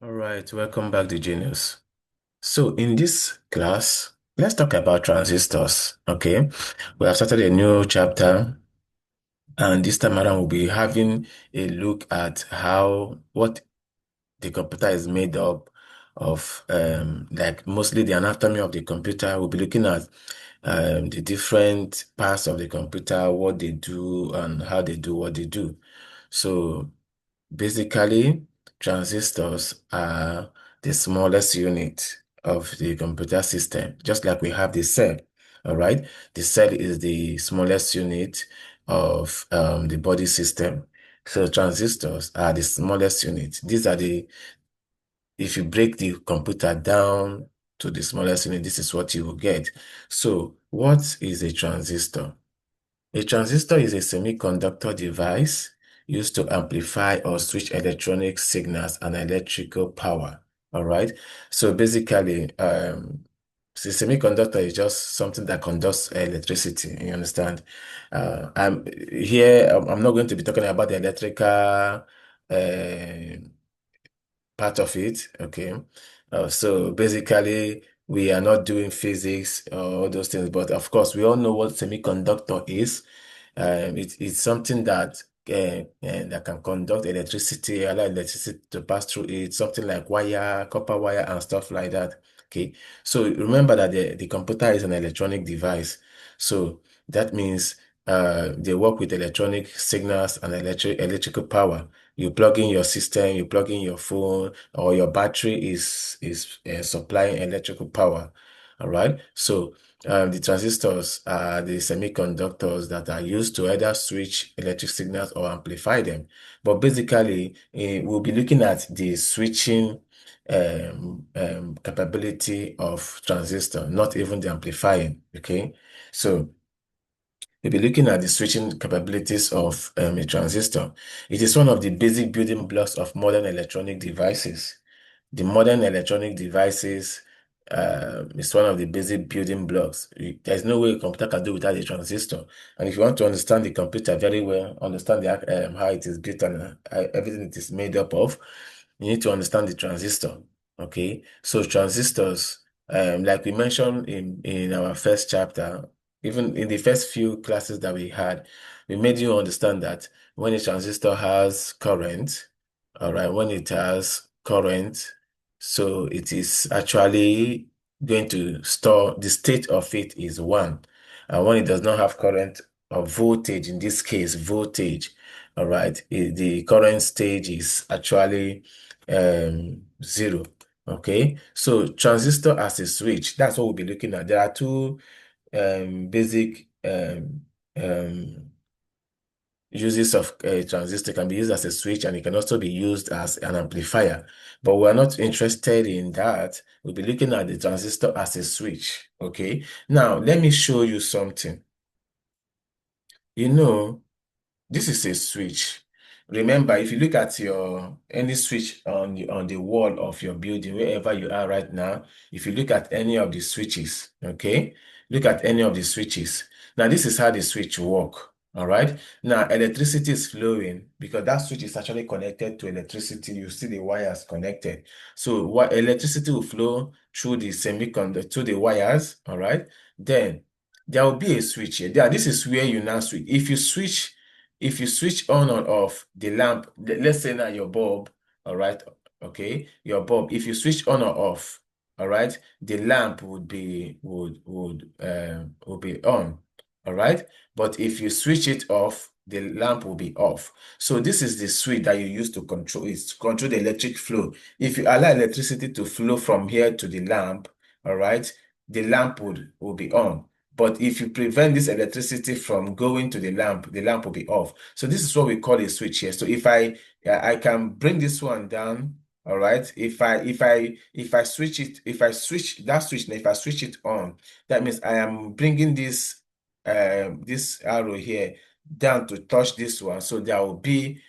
All right, welcome back to Genius. So in this class, let's talk about transistors. Okay, we have started a new chapter, and this time around we'll be having a look at what the computer is made up of, like mostly the anatomy of the computer. We'll be looking at the different parts of the computer, what they do, and how they do what they do. So basically, transistors are the smallest unit of the computer system, just like we have the cell. All right. The cell is the smallest unit of the body system. So transistors are the smallest unit. If you break the computer down to the smallest unit, this is what you will get. So what is a transistor? A transistor is a semiconductor device used to amplify or switch electronic signals and electrical power. All right. So basically, the semiconductor is just something that conducts electricity. You understand? I'm not going to be talking about the electrical part of it. Okay. So basically, we are not doing physics or all those things, but of course, we all know what semiconductor is. It's something that can conduct electricity, allow electricity to pass through it, something like wire, copper wire, and stuff like that. Okay. So remember that the computer is an electronic device. So that means they work with electronic signals and electrical power. You plug in your system, you plug in your phone, or your battery is supplying electrical power. All right. So the transistors are the semiconductors that are used to either switch electric signals or amplify them. But basically, we'll be looking at the switching capability of transistor, not even the amplifying. Okay. So we'll be looking at the switching capabilities of a transistor. It is one of the basic building blocks of modern electronic devices. The modern electronic devices is one of the basic building blocks. There's no way a computer can do without a transistor. And if you want to understand the computer very well, understand how it is built and everything it is made up of, you need to understand the transistor. Okay, so transistors, like we mentioned in our first chapter, even in the first few classes that we had, we made you understand that when a transistor has current, all right, when it has current, so it is actually going to store the state of it is one. And when it does not have current or voltage, in this case, voltage, all right, the current stage is actually zero. Okay, so transistor as a switch, that's what we'll be looking at. There are two basic uses of a transistor. Can be used as a switch and it can also be used as an amplifier. But we're not interested in that. We'll be looking at the transistor as a switch. Okay. Now, let me show you something. You know, this is a switch. Remember, if you look at your any switch on the wall of your building, wherever you are right now, if you look at any of the switches, okay, look at any of the switches. Now, this is how the switch work. All right. Now, electricity is flowing because that switch is actually connected to electricity. You see the wires connected. So, what electricity will flow through the semiconductor to the wires. All right. Then there will be a switch here. This is where you now switch. If you switch on or off the lamp, let's say now your bulb, all right, okay, your bulb, if you switch on or off, all right, the lamp would be on, all right. But if you switch it off, the lamp will be off. So this is the switch that you use to control it, to control the electric flow. If you allow electricity to flow from here to the lamp, all right, the lamp will be on. But if you prevent this electricity from going to the lamp will be off. So this is what we call a switch here. So if I can bring this one down, all right. If I switch it, if I switch that switch, now if I switch it on, that means I am bringing this arrow here down to touch this one. So there will be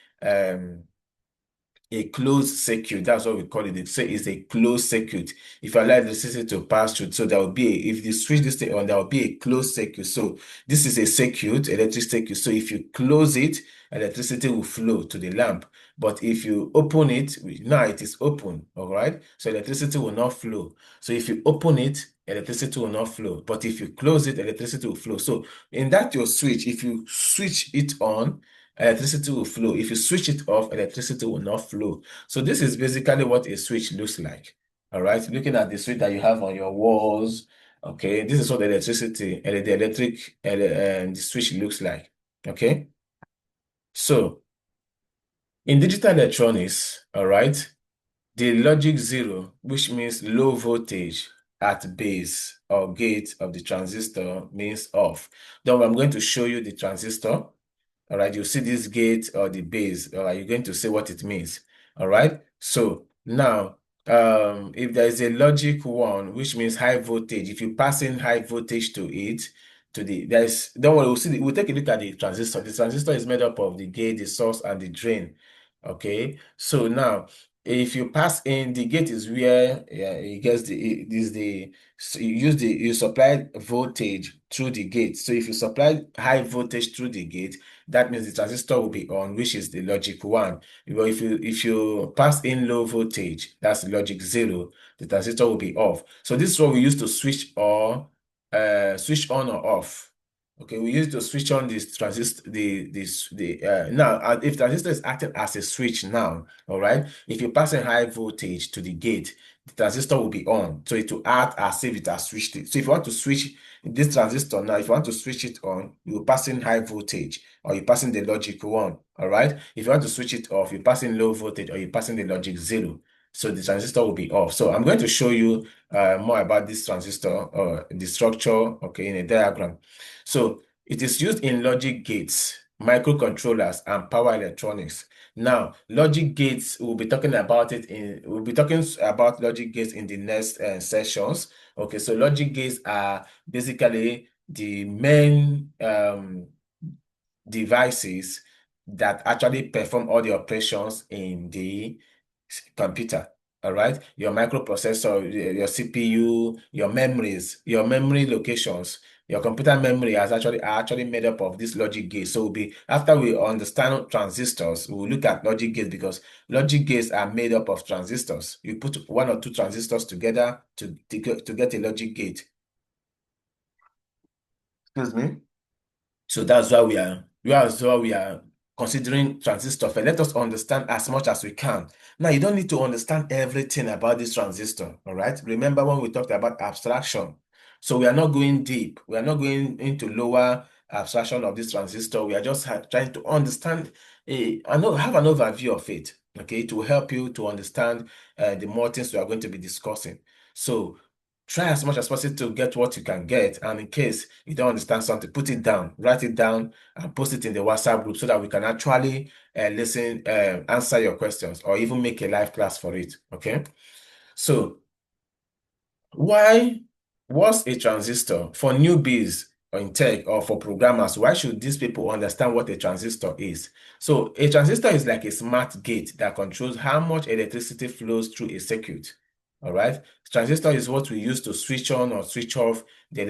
a closed circuit. That's what we call it. They say it's a closed circuit. If you allow electricity to pass through, so there will be if you switch this thing on, there will be a closed circuit. So this is a circuit, electric circuit. So if you close it, electricity will flow to the lamp. But if you open it, now it is open, all right? So electricity will not flow. So if you open it, electricity will not flow. But if you close it, electricity will flow. So in that your switch, if you switch it on, electricity will flow. If you switch it off, electricity will not flow. So this is basically what a switch looks like. All right. Looking at the switch that you have on your walls, okay, this is what the electricity, the electric, the switch looks like. Okay. So in digital electronics, all right, the logic zero, which means low voltage at base or gate of the transistor, means off. Now I'm going to show you the transistor. All right, you see this gate or the base. All right, you're going to say what it means. All right. So now, if there is a logic one, which means high voltage, if you pass in high voltage to it, there's don't worry, we'll take a look at the transistor. The transistor is made up of the gate, the source, and the drain. Okay. So now, if you pass in, the gate is where it gets it is the so you supply voltage through the gate. So if you supply high voltage through the gate, that means the transistor will be on, which is the logic one. But if you pass in low voltage, that's the logic zero, the transistor will be off. So this is what we use to switch on or off. Okay, we use to switch on this transistor, now if transistor is acting as a switch now, all right, if you pass in high voltage to the gate, the transistor will be on. So it will act as if it has switched it. So if you want to switch this transistor now, if you want to switch it on, you pass in high voltage or you pass in the logic one. All right. If you want to switch it off, you pass in low voltage or you pass in the logic zero. So the transistor will be off. So I'm going to show you more about this transistor or the structure, okay, in a diagram. So it is used in logic gates, microcontrollers, and power electronics. Now, logic gates, we'll be talking about logic gates in the next sessions. Okay, so logic gates are basically the main devices that actually perform all the operations in the computer. All right, your microprocessor, your CPU, your memories, your memory locations, your computer memory are actually made up of this logic gates. So we'll be after we understand transistors, we'll look at logic gates because logic gates are made up of transistors. You put one or two transistors together to get a logic gate. Excuse me. So that's why we are considering transistor. But let us understand as much as we can. Now, you don't need to understand everything about this transistor, all right? Remember when we talked about abstraction. So we are not going deep. We are not going into lower abstraction of this transistor. We are just trying to understand, have an overview of it, okay, to help you to understand the more things we are going to be discussing. So try as much as possible to get what you can get. And in case you don't understand something, put it down, write it down, and post it in the WhatsApp group so that we can actually answer your questions or even make a live class for it. Okay. So, why was a transistor for newbies or in tech or for programmers? Why should these people understand what a transistor is? So, a transistor is like a smart gate that controls how much electricity flows through a circuit. All right. Transistor is what we use to switch on or switch off the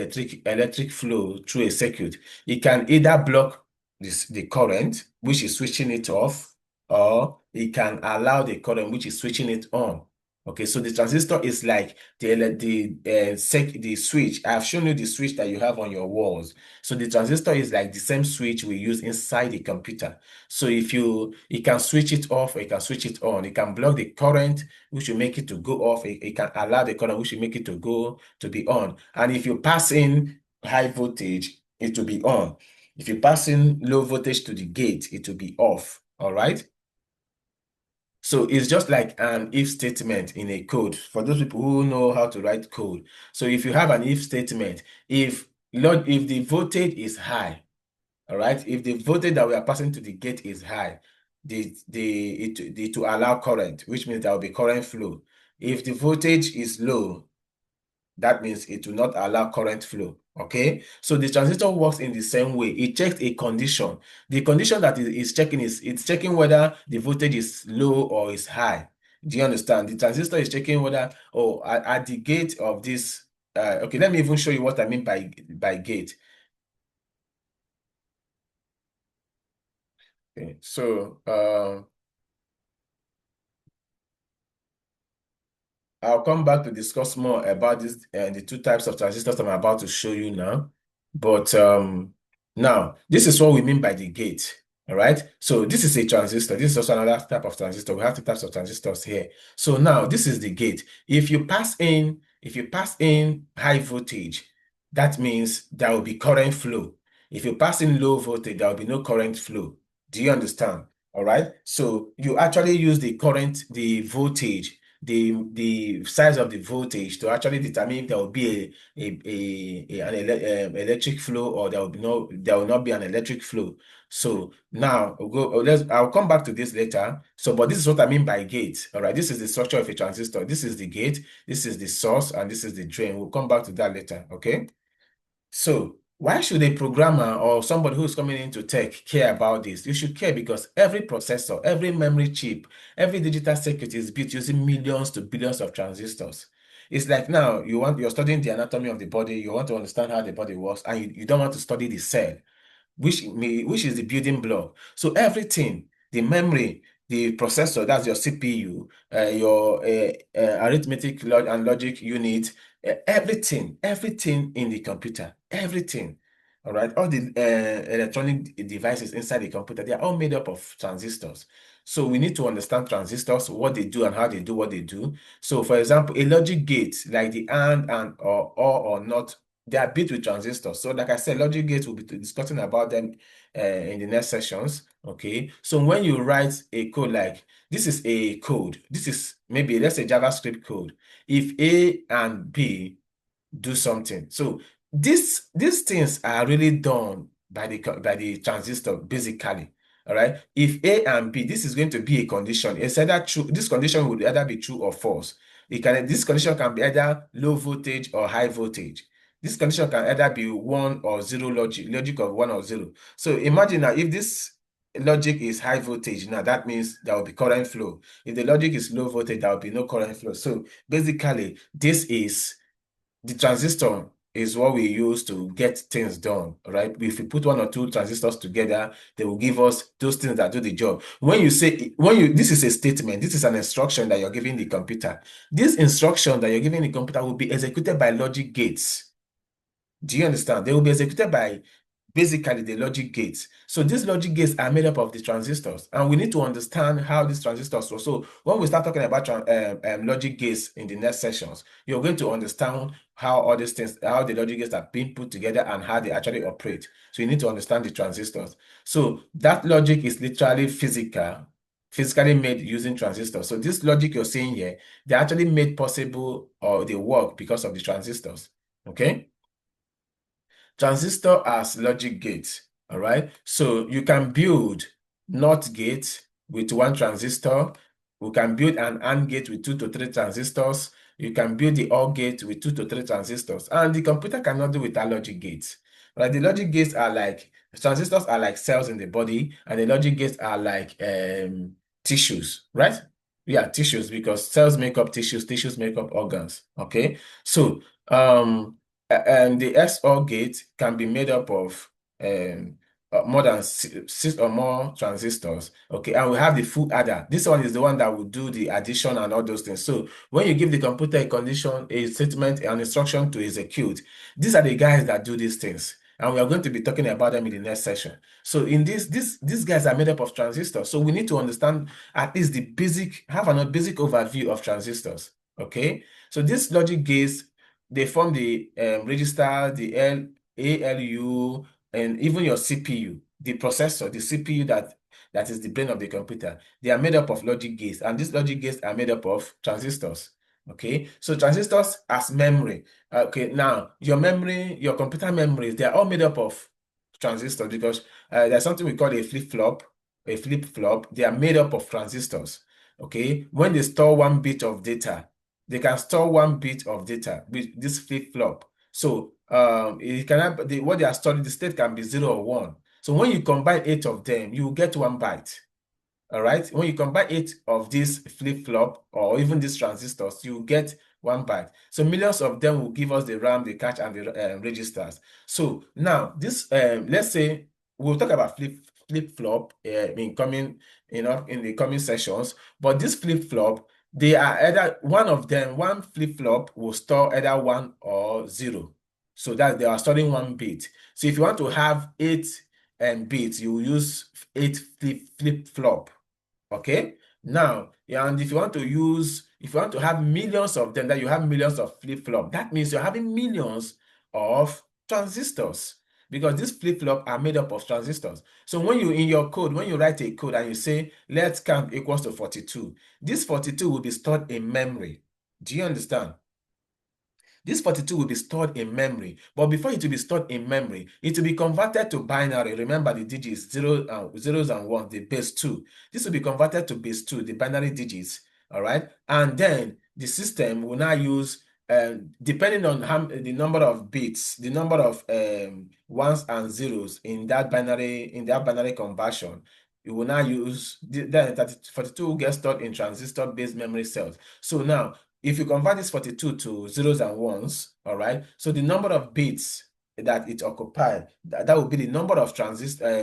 electric flow through a circuit. It can either block the current, which is switching it off, or it can allow the current, which is switching it on. Okay, so the transistor is like the switch. I've shown you the switch that you have on your walls. So the transistor is like the same switch we use inside the computer. So it can switch it off, or it can switch it on. It can block the current, which will make it to go off. It can allow the current, which will make it to be on. And if you pass in high voltage, it will be on. If you pass in low voltage to the gate, it will be off. All right. So it's just like an if statement in a code for those people who know how to write code. So if you have an if statement, if the voltage is high, all right, if the voltage that we are passing to the gate is high, it to allow current, which means there will be current flow. If the voltage is low, that means it will not allow current flow. Okay, so the transistor works in the same way. It checks a condition. The condition that it is checking is it's checking whether the voltage is low or is high. Do you understand? The transistor is checking whether, oh, at the gate of this. Okay, let me even show you what I mean by gate. Okay, so I'll come back to discuss more about this, the two types of transistors I'm about to show you now. But now, this is what we mean by the gate. All right. So this is a transistor. This is also another type of transistor. We have two types of transistors here. So now this is the gate. If you pass in high voltage, that means there will be current flow. If you pass in low voltage, there will be no current flow. Do you understand? All right. So you actually use the voltage, the size of the voltage to actually determine if there will be an electric flow, or there will not be an electric flow. So now I'll come back to this later. So, but this is what I mean by gate. All right, this is the structure of a transistor. This is the gate, this is the source, and this is the drain. We'll come back to that later. Okay. So why should a programmer or somebody who's coming into tech care about this? You should care because every processor, every memory chip, every digital circuit is built using millions to billions of transistors. It's like now you're studying the anatomy of the body, you want to understand how the body works, and you don't want to study the cell, which is the building block. So everything, the memory, the processor, that's your CPU, your arithmetic and logic unit, everything in the computer, everything. All right, all the electronic devices inside the computer, they are all made up of transistors. So we need to understand transistors, what they do and how they do what they do. So for example, a logic gate like the and or not, they are built with transistors. So like I said, logic gates, will be discussing about them in the next sessions. Okay. So when you write a code, like this is a code, this is maybe, let's say, JavaScript code. If A and B do something. So these things are really done by the transistor, basically. All right. If A and B, this is going to be a condition. It's either true. This condition would either be true or false. This condition can be either low voltage or high voltage. This condition can either be one or zero logic of one or zero. So imagine now if this logic is high voltage, now that means there will be current flow. If the logic is low voltage, there will be no current flow. So basically, the transistor is what we use to get things done, right? If we put one or two transistors together, they will give us those things that do the job. This is a statement, this is an instruction that you're giving the computer. This instruction that you're giving the computer will be executed by logic gates. Do you understand? They will be executed by basically the logic gates. So these logic gates are made up of the transistors, and we need to understand how these transistors work. So when we start talking about logic gates in the next sessions, you're going to understand how all these things, how the logic gates are being put together and how they actually operate. So you need to understand the transistors. So that logic is literally physically made using transistors. So this logic you're seeing here, they're actually made possible, or they work because of the transistors. Okay. Transistor as logic gate. All right. So you can build NOT gate with one transistor. We can build an AND gate with 2 to 3 transistors. You can build the OR gate with 2 to 3 transistors. And the computer cannot do without logic gates. Right? The logic gates are like, transistors are like cells in the body, and the logic gates are like tissues, right? Yeah, tissues, because cells make up tissues, tissues make up organs. Okay. So and the XOR gate can be made up of more than six or more transistors. Okay, and we have the full adder. This one is the one that will do the addition and all those things. So when you give the computer a condition, a statement, an instruction to execute, these are the guys that do these things. And we are going to be talking about them in the next session. So in these guys are made up of transistors. So we need to understand at least have a basic overview of transistors. Okay. So these logic gates, they form the register, the ALU, and even your CPU, the processor, the CPU that is the brain of the computer. They are made up of logic gates, and these logic gates are made up of transistors. Okay, so transistors as memory. Okay, now your computer memories, they are all made up of transistors, because there's something we call a flip-flop. A flip-flop, they are made up of transistors. Okay, when they store one bit of data, they can store one bit of data with this flip-flop. So it can have what they are storing, the state can be 0 or 1. So when you combine 8 of them, you get 1 byte. All right. When you combine 8 of these flip-flop or even these transistors, you get 1 byte. So millions of them will give us the RAM, the cache, and the registers. So now this, let's say we'll talk about flip-flop in the coming sessions. But this flip-flop, They are either one of them, one flip-flop will store either 1 or 0. So that they are storing 1 bit. So if you want to have 8 bits, you will use 8 flip-flop. Okay. Now, yeah, and if you want to have millions of them, that you have millions of flip-flop, that means you're having millions of transistors because these flip-flop are made up of transistors. So when you in your code, when you write a code and you say let's count equals to 42, this 42 will be stored in memory. Do you understand? This 42 will be stored in memory, but before it will be stored in memory, it will be converted to binary. Remember the digits, zeros and ones, the base 2. This will be converted to base 2, the binary digits, all right? And then the system will now use, depending on the number of bits, the number of ones and zeros in that binary conversion, it will now use, then 42 will get stored in transistor-based memory cells. So now, if you convert this 42 to zeros and ones, all right, so the number of bits that it occupies, that will be the number of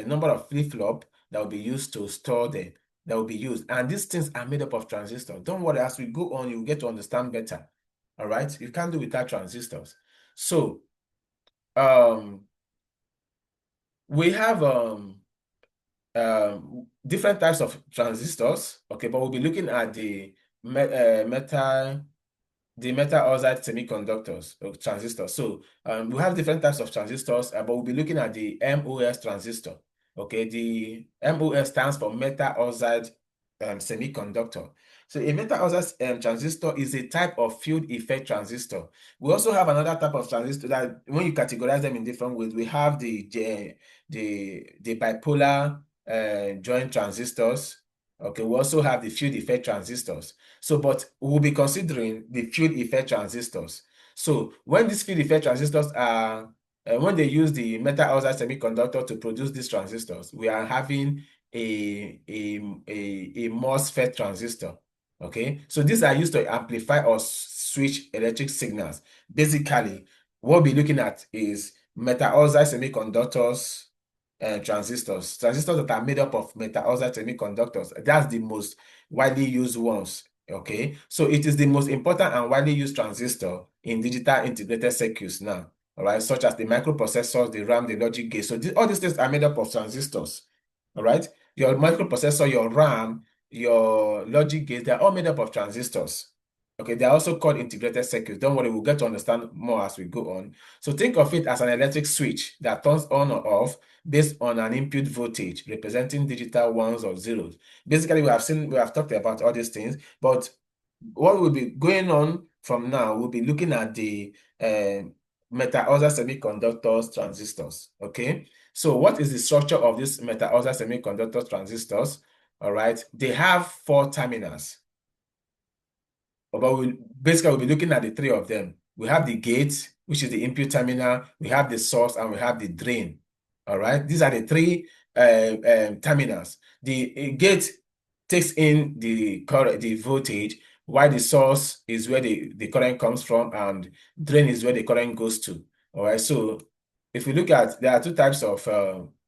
number of flip-flop that will be used to store them, that will be used. And these things are made up of transistors. Don't worry, as we go on, you get to understand better. All right, you can't do without transistors. So we have different types of transistors, okay, but we'll be looking at the metal oxide semiconductors or transistors. So we have different types of transistors, but we'll be looking at the MOS transistor. Okay, the MOS stands for metal oxide semiconductor. So a metal oxide transistor is a type of field effect transistor. We also have another type of transistor that when you categorize them in different ways, we have the bipolar joint transistors. Okay, we also have the field effect transistors. So, but we'll be considering the field effect transistors. So, when these field effect transistors are, when they use the metal oxide semiconductor to produce these transistors, we are having a MOSFET transistor. Okay, so these are used to amplify or switch electric signals. Basically, what we're looking at is metal oxide semiconductors and transistors that are made up of metal oxide semiconductors. That's the most widely used ones. Okay, so it is the most important and widely used transistor in digital integrated circuits now. All right, such as the microprocessors, the RAM, the logic gate. So all these things are made up of transistors. All right, your microprocessor, your RAM, your logic gate, they're all made up of transistors. Okay, they're also called integrated circuits. Don't worry, we'll get to understand more as we go on. So think of it as an electric switch that turns on or off based on an input voltage representing digital ones or zeros. Basically, we have talked about all these things, but what will be going on from now, we'll be looking at the metal oxide semiconductors transistors. Okay, so what is the structure of these metal oxide semiconductor transistors? All right, they have 4 terminals. But basically we'll be looking at the 3 of them. We have the gate, which is the input terminal, we have the source, and we have the drain. All right, these are the 3 terminals. The gate takes in the current, the voltage, while the source is where the current comes from, and drain is where the current goes to. All right, so if we look at, there are 2 types of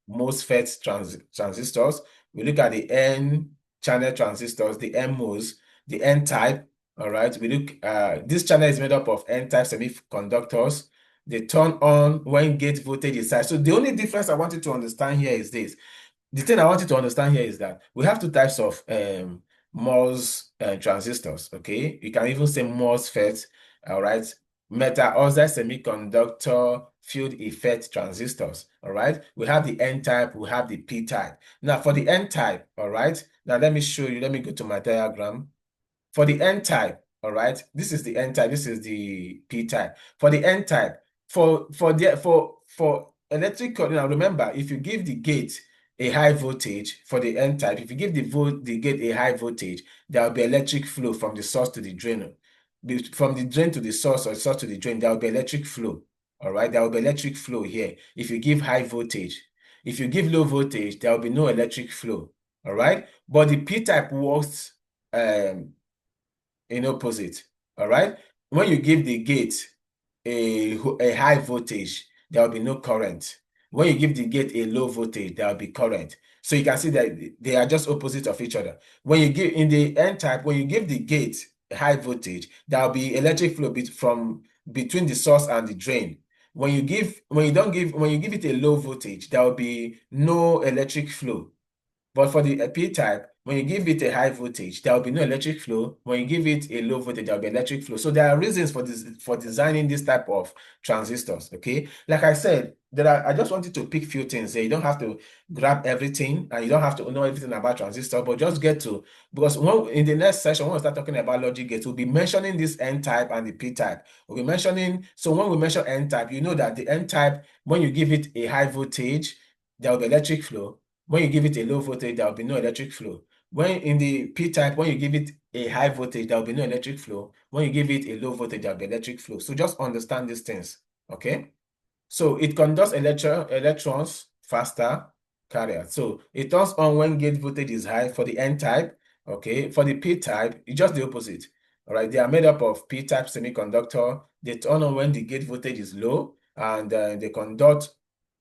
MOSFET transistors. We look at the N-channel transistors, the NMOS, the N-type. All right, we look, this channel is made up of N-type semiconductors. They turn on when gate voltage is high. So the only difference I want you to understand here is this. The thing I want you to understand here is that we have 2 types of MOS transistors, okay? You can even say MOSFET, all right? Metal oxide semiconductor field effect transistors, all right? We have the N-type, we have the P-type. Now for the N-type, all right? Now let me show you, let me go to my diagram. For the N-type, all right, this is the N-type, this is the P-type. For the N-type, for electrical, now remember, if you give the gate a high voltage for the N-type, if you give the gate a high voltage, there will be electric flow from the source to the drain. From the drain to the source or source to the drain, there will be electric flow. All right, there will be electric flow here if you give high voltage. If you give low voltage, there will be no electric flow. All right, but the P-type works in opposite. All right. When you give the gate a high voltage, there will be no current. When you give the gate a low voltage, there will be current. So you can see that they are just opposite of each other. When you give in the N-type, when you give the gate a high voltage, there will be electric flow from between the source and the drain. When you give it a low voltage, there will be no electric flow. But for the P-type, when you give it a high voltage, there will be no electric flow. When you give it a low voltage, there will be electric flow. So there are reasons for this for designing this type of transistors. Okay, like I said, I just wanted to pick few things here. You don't have to grab everything, and you don't have to know everything about transistors, but just get to because in the next session, when we start talking about logic gates, we'll be mentioning this N-type and the P-type. We'll be mentioning. So when we mention N-type, you know that the N-type, when you give it a high voltage, there will be electric flow. When you give it a low voltage, there will be no electric flow. When in the P-type, when you give it a high voltage, there will be no electric flow. When you give it a low voltage, there will be electric flow. So just understand these things, okay? So it conducts electrons faster, carrier. So it turns on when gate voltage is high for the N-type, okay? For the P-type, it's just the opposite, all right? They are made up of P-type semiconductor. They turn on when the gate voltage is low, and they conduct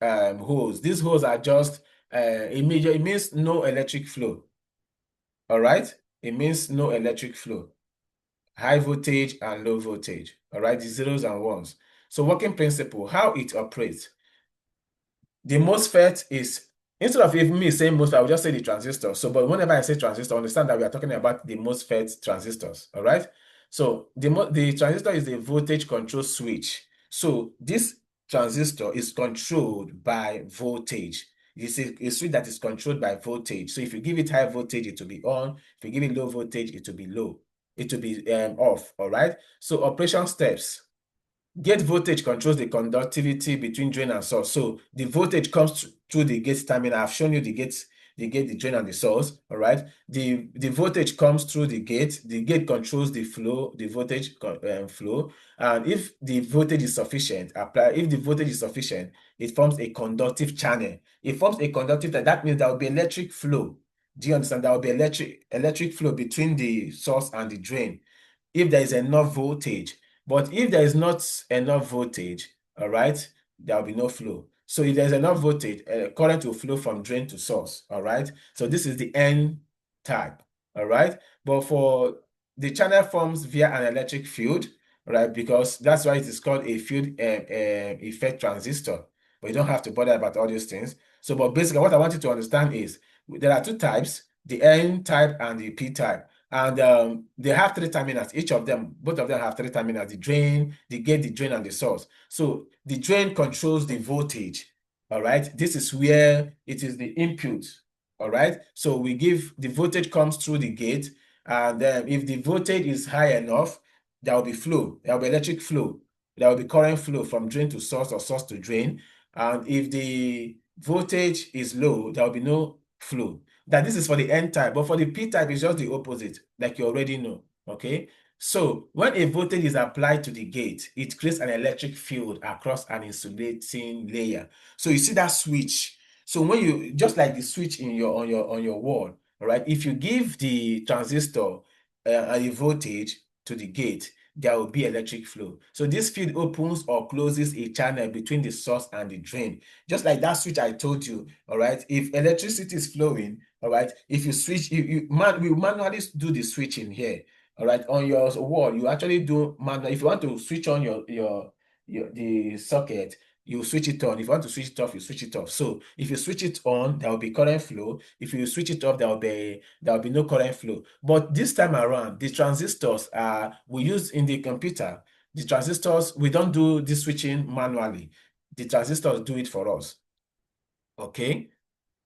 holes. These holes are just it means no electric flow. All right, it means no electric flow. High voltage and low voltage. All right, the zeros and ones. So working principle, how it operates. The MOSFET is, instead of even me saying MOSFET, I will just say the transistor. So, but whenever I say transistor, understand that we are talking about the MOSFET transistors. All right. So the transistor is a voltage control switch. So this transistor is controlled by voltage. It's a switch that is controlled by voltage. So if you give it high voltage, it will be on. If you give it low voltage, it will be low. It will be off. All right. So operation steps. Gate voltage controls the conductivity between drain and source. So the voltage comes through the gate terminal. I've shown you the gate, the drain, and the source. All right. The voltage comes through the gate. The gate controls the flow, the voltage flow. And if the voltage is sufficient, if the voltage is sufficient, it forms a conductive channel. It forms a conductive channel. That means there will be electric flow. Do you understand? There will be electric flow between the source and the drain if there is enough voltage. But if there is not enough voltage, all right, there will be no flow. So if there's enough voltage, current will flow from drain to source, all right? So this is the N type, all right? But for the channel forms via an electric field, right? Because that's why it is called a field effect transistor. But you don't have to bother about all these things. So, but basically what I want you to understand is there are two types, the N type and the P type. And they have three terminals. Each of them, both of them have three terminals: the drain, the gate, the drain, and the source. So the drain controls the voltage. All right. This is where it is the input. All right. So we give the voltage comes through the gate, and then if the voltage is high enough, there will be flow. There will be electric flow. There will be current flow from drain to source or source to drain. And if the voltage is low, there will be no flow. That this is for the N type, but for the P type, it's just the opposite, like you already know, okay? So when a voltage is applied to the gate, it creates an electric field across an insulating layer. So you see that switch. So when you, just like the switch in your on your wall, all right, if you give the transistor a voltage to the gate, there will be electric flow. So this field opens or closes a channel between the source and the drain. Just like that switch I told you, all right? If electricity is flowing, all right, if you switch, we manually do the switching here, all right? On your wall, you actually do manual. If you want to switch on the socket, you switch it on. If you want to switch it off, you switch it off. So if you switch it on, there will be current flow. If you switch it off, there will be no current flow. But this time around, the transistors we use in the computer. The transistors, we don't do this switching manually. The transistors do it for us. Okay.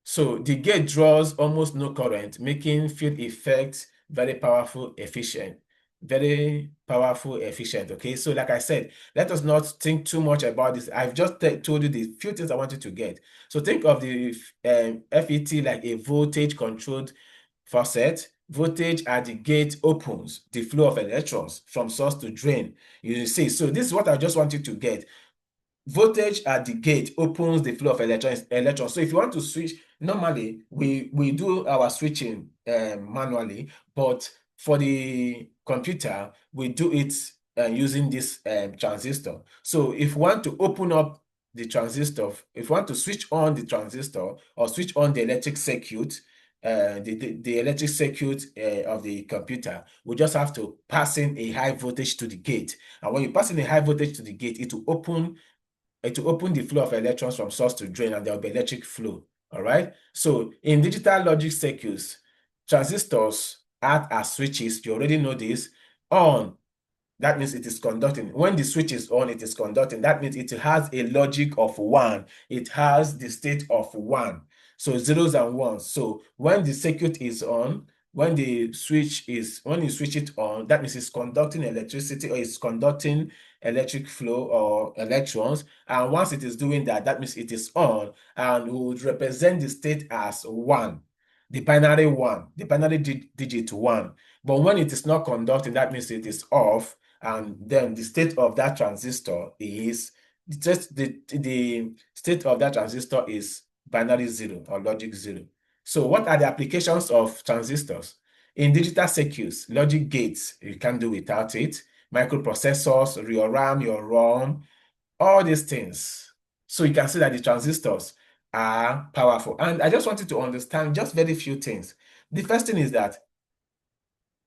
So the gate draws almost no current, making field effects very powerful, efficient. Very powerful, efficient. Okay, so like I said, let us not think too much about this. I've just told you the few things I want you to get. So think of the FET like a voltage controlled faucet. Voltage at the gate opens the flow of electrons from source to drain. You see, so this is what I just want you to get. Voltage at the gate opens the flow of electrons. So if you want to switch, normally we do our switching manually, but for the computer, we do it using this transistor. So if you want to open up the transistor, if you want to switch on the transistor or switch on the electric circuit, the electric circuit of the computer, we just have to pass in a high voltage to the gate. And when you pass in a high voltage to the gate, it will open the flow of electrons from source to drain, and there will be electric flow. All right. So in digital logic circuits, transistors act as switches. You already know this. On, that means it is conducting. When the switch is on, it is conducting. That means it has a logic of 1. It has the state of 1. So zeros and ones. So when the circuit is on, when you switch it on, that means it's conducting electricity, or it's conducting electric flow or electrons. And once it is doing that, that means it is on, and we would represent the state as 1, the binary 1, the binary digit 1. But when it is not conducting, that means it is off, and then the state of that transistor is the state of that transistor is binary 0 or logic 0. So what are the applications of transistors? In digital circuits, logic gates, you can't do without it. Microprocessors, your RAM, your ROM, all these things. So you can see that the transistors are powerful. And I just want you to understand just very few things. The first thing is that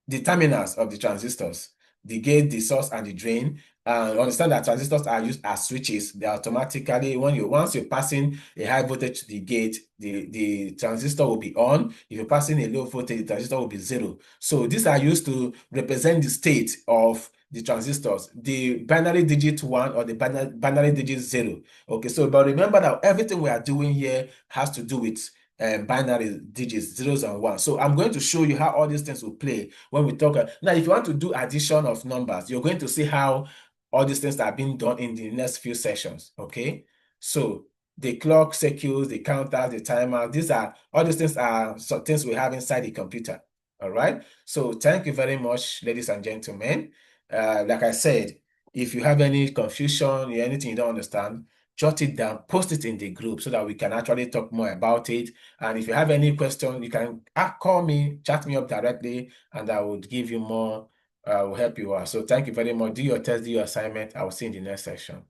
the terminals of the transistors, the gate, the source, and the drain. And understand that transistors are used as switches. They automatically, once you're passing a high voltage to the gate, the transistor will be on. If you're passing a low voltage, the transistor will be 0. So these are used to represent the state of the transistors, the binary digit 1 or the binary digit 0. Okay, so but remember that everything we are doing here has to do with binary digits, zeros and ones. So I'm going to show you how all these things will play when we talk. Now, if you want to do addition of numbers, you're going to see how all these things are being done in the next few sessions. Okay, so the clock circuits, the counters, the timer, all these things are some things we have inside the computer. All right, so thank you very much, ladies and gentlemen. Like I said, if you have any confusion or anything you don't understand, jot it down, post it in the group so that we can actually talk more about it. And if you have any question, you can call me, chat me up directly, and I would give you more, will help you out. So thank you very much. Do your test, do your assignment. I will see you in the next section.